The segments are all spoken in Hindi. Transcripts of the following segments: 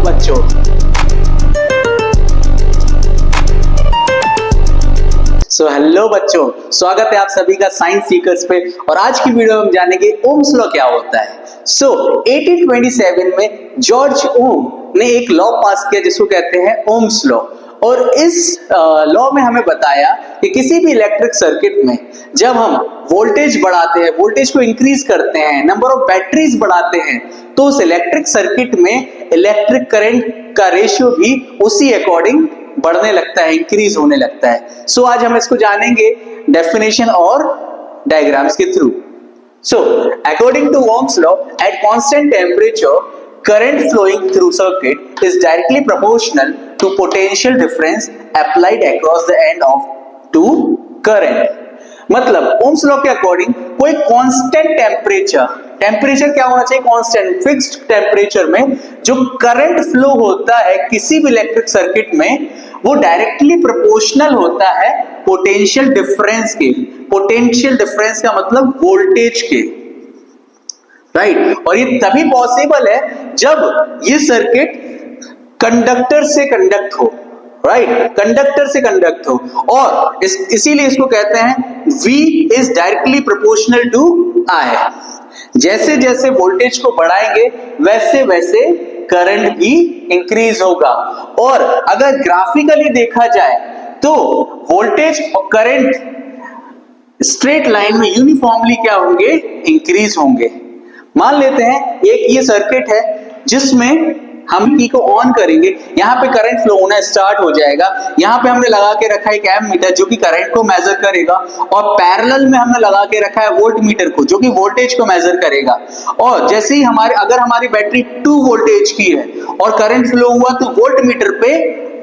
हेलो बच्चों, हेलो बच्चों, स्वागत है आप सभी का साइंस सीकर्स पे। और आज की वीडियो में हम जानेंगे ओम्स लॉ क्या होता है। 1827 में जॉर्ज ओम ने एक लॉ पास किया जिसको कहते हैं ओम्स लॉ। और इस लॉ में हमें बताया कि किसी भी इलेक्ट्रिक सर्किट में जब हम वोल्टेज बढ़ाते हैं, वोल्टेज को इंक्रीज करते हैं, नंबर ऑफ बैटरीज बढ़ाते हैं, तो उस इलेक्ट्रिक सर्किट में इलेक्ट्रिक करंट का रेशियो भी उसी अकॉर्डिंग बढ़ने लगता है, इंक्रीज होने लगता है। सो आज हम इसको जानेंगे डेफिनेशन और डायग्राम्स के थ्रू। So according to Ohm's law, at constant temperature current flowing through circuit is directly proportional to potential difference applied across the end of two current। मतलब ओम्स लॉ के अकॉर्डिंग कोई कांस्टेंट टेम्परेचर क्या होना चाहिए? कांस्टेंट फिक्स्ड टेम्परेचर में जो करंट फ्लो होता है किसी भी इलेक्ट्रिक सर्किट में, वो डायरेक्टली प्रोपोर्शनल होता है पोटेंशियल डिफरेंस के। पोटेंशियल डिफरेंस का मतलब वोल्टेज के, राइट। और ये तभी पॉसिबल है जब ये सर्किट कंडक्टर से कंडक्ट हो, राइट, कंडक्टर से कंडक्ट हो। और इसीलिए इसको कहते हैं V is directly proportional to I। जैसे जैसे वोल्टेज को बढ़ाएंगे वैसे वैसे करंट भी इंक्रीज होगा। और अगर ग्राफिकली देखा जाए तो वोल्टेज और करंट स्ट्रेट लाइन में यूनिफॉर्मली क्या होंगे? इंक्रीज होंगे। मान लेते हैं एक ये सर्किट है जिसमें हम की को ऑन करेंगे, यहाँ पे करंट फ्लो होना स्टार्ट हो जाएगा। यहाँ पे हमने लगा के रखा है एक एमीटर जो कि करंट को मेजर करेगा, और पैरेलल में हमने लगा के रखा है वोल्ट मीटर को जो कि वोल्टेज को मेजर करेगा। और जैसे ही अगर हमारी बैटरी 2 वोल्टेज की है और करंट फ्लो हुआ तो वोल्ट मीटर पे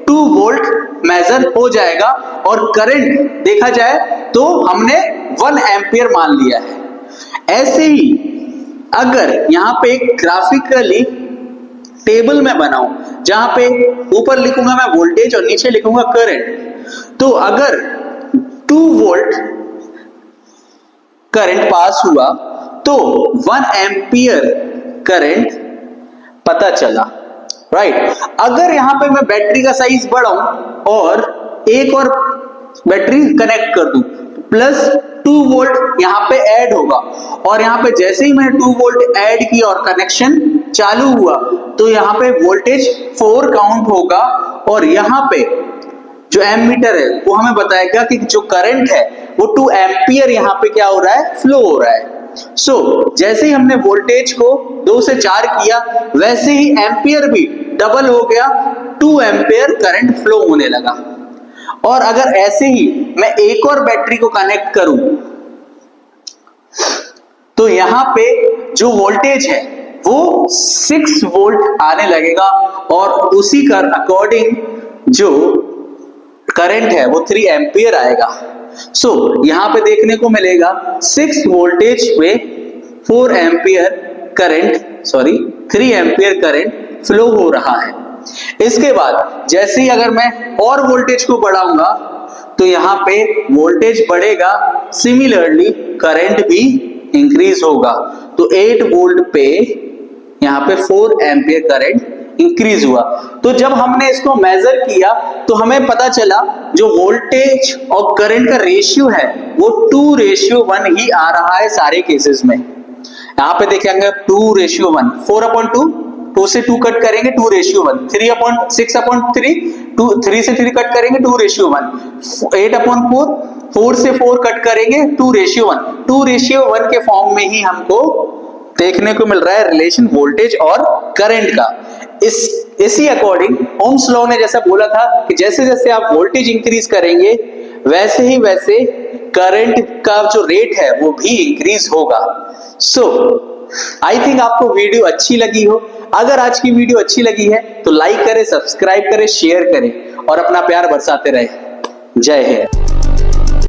2 वोल्ट मेजर हो जाएगा, और करंट देखा जाए तो हमने 1 एम्पियर मान लिया है। ऐसे ही अगर यहाँ पे एक ग्राफिकली टेबल में बनाऊं जहां पे ऊपर लिखूंगा मैं वोल्टेज और नीचे लिखूंगा करंट, तो अगर 2 वोल्ट करंट पास हुआ तो 1 एम्पियर करंट पता चला, राइट। अगर यहां पे मैं बैटरी का साइज बढ़ाऊं और एक और बैटरी कनेक्ट कर दूं, प्लस 2 वोल्ट यहां पे ऐड होगा, और यहां पे जैसे ही मैंने 2 वोल्ट ऐड किया और कनेक्शन चालू हुआ तो यहां पे वोल्टेज 4 काउंट होगा। और यहां पे जो एमीटर है वो हमें बताएगा कि जो करंट है वो 2 एम्पियर यहां पे क्या हो रहा है? फ्लो हो रहा है। सो जैसे ही हमने वोल्टेज को 2 से 4 किया वैसे ही एम्पियर भी डबल हो गया, 2 एम्पियर करंट फ्लो होने लगा। और अगर ऐसे ही मैं एक और बैटरी को कनेक्ट करूं तो यहां पे जो वोल्टेज है वो 6 वोल्ट आने लगेगा, और उसी का अकॉर्डिंग जो करंट है वो 3 एम्पियर आएगा। सो यहां पे देखने को मिलेगा 6 वोल्टेज पे 4 ampere current, 3 ampere current flow हो रहा है। इसके बाद जैसे ही अगर मैं और वोल्टेज को बढ़ाऊंगा तो यहाँ पे वोल्टेज बढ़ेगा, सिमिलरली करंट भी इंक्रीज होगा। तो 8 वोल्ट पे यहाँ पे 4 एम्पियर करंट इंक्रीज हुआ। तो जब हमने इसको मेजर किया तो हमें पता चला जो वोल्टेज और करंट का रेशियो है वो 2:1 ही आ रहा है सारे केसेस में। यहाँ पे देखेंगे 2:1, 4/2, 2 से 2 कट करेंगे 2:1, 3/6/3, 3 से 3 कट करेंगे 2:1, 8/4, 4 से 4 कट करेंगे 2:1। 2:1 के फॉर्म में ही हमको देखने को मिल रहा है रिलेशन वोल्टेज और करंट का। इसी अकॉर्डिंग ओम्स लॉ ने जैसा बोला था कि जैसे जैसे आप वोल्टेज इंक्रीज करेंगे वैसे ही वैसे करंट का जो रेट है वो भी इंक्रीज होगा। सो आई थिंक आपको वीडियो अच्छी लगी हो। अगर आज की वीडियो अच्छी लगी है तो लाइक करें, सब्सक्राइब करें, शेयर करें और अपना प्यार बरसाते रहे। जय हिंद।